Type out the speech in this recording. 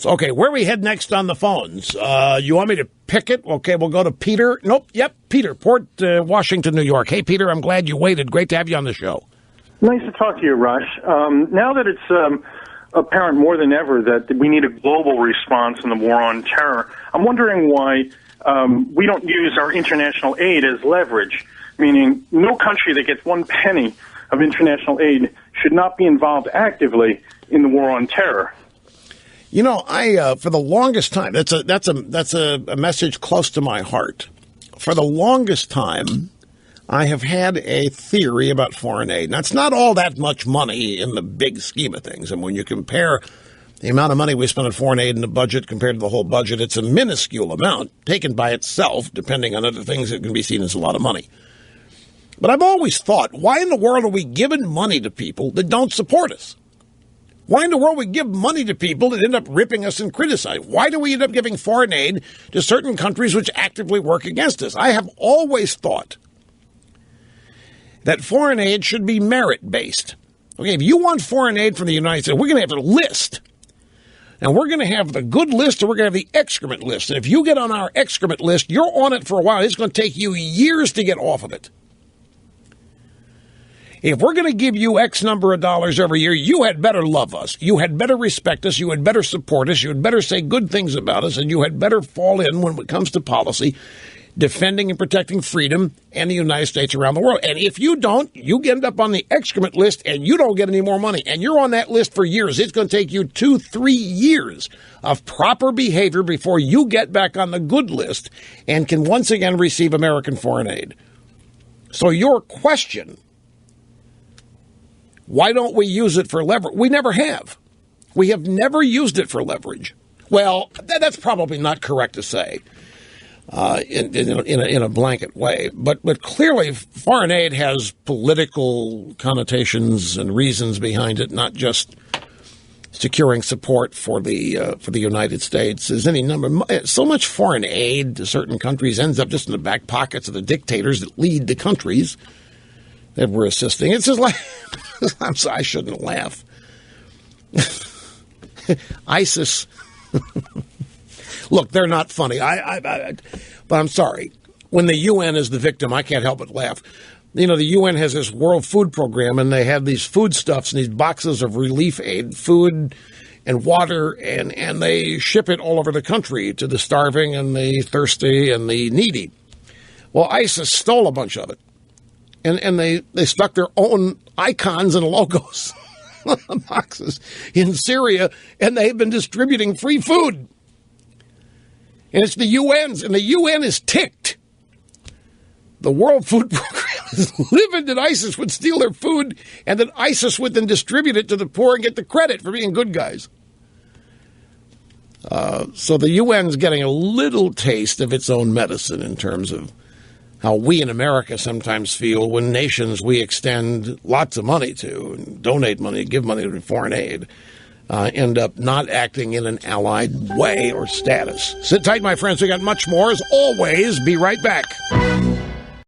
Okay, where we head next on the phones? You want me to pick it? Okay, we'll go to Peter. Nope, yep, Peter, Port Washington, New York. Hey, Peter, I'm glad you waited. Great to have you on the show. Nice to talk to you, Rush. Now that it's apparent more than ever that we need a global response in the war on terror, I'm wondering why we don't use our international aid as leverage, meaning no country that gets one penny of international aid should not be involved actively in the war on terror. You know, I for the longest time, that's a message close to my heart. For the longest time, I have had a theory about foreign aid. Now, it's not all that much money in the big scheme of things. And when you compare the amount of money we spend on foreign aid in the budget compared to the whole budget, it's a minuscule amount taken by itself, depending on other things that can be seen as a lot of money. But I've always thought, why in the world are we giving money to people that don't support us? Why in the world we give money to people that end up ripping us and criticize? Why do we end up giving foreign aid to certain countries which actively work against us? I have always thought that foreign aid should be merit-based. Okay, if you want foreign aid from the United States, we're going to have a list. And we're going to have the good list or we're going to have the excrement list. And if you get on our excrement list, you're on it for a while. It's going to take you years to get off of it. If we're going to give you X number of dollars every year, you had better love us. You had better respect us. You had better support us. You had better say good things about us. And you had better fall in when it comes to policy, defending and protecting freedom and the United States around the world. And if you don't, you end up on the excrement list and you don't get any more money. And you're on that list for years. It's going to take you 2-3 years of proper behavior before you get back on the good list and can once again receive American foreign aid. So your question, why don't we use it for leverage? We never have. We have never used it for leverage. Well, that's probably not correct to say in a blanket way. But clearly, foreign aid has political connotations and reasons behind it, not just securing support for the United States. There's any number. So much foreign aid to certain countries ends up just in the back pockets of the dictators that lead the countries that we're assisting. It's just like, I'm sorry, I shouldn't laugh. ISIS. Look, they're not funny. But I'm sorry. When the UN is the victim, I can't help but laugh. You know, the UN has this World Food Program, and they have these foodstuffs and these boxes of relief aid, food and water, and they ship it all over the country to the starving and the thirsty and the needy. Well, ISIS stole a bunch of it. And they stuck their own icons and logos on the boxes in Syria, and they've been distributing free food. And it's the UN's, and the UN is ticked. The World Food Program is livid that ISIS would steal their food and that ISIS would then distribute it to the poor and get the credit for being good guys. So the UN's getting a little taste of its own medicine in terms of how we in America sometimes feel when nations we extend lots of money to and donate money, give money to foreign aid, end up not acting in an allied way or status. Sit tight, my friends. We got much more. As always, be right back.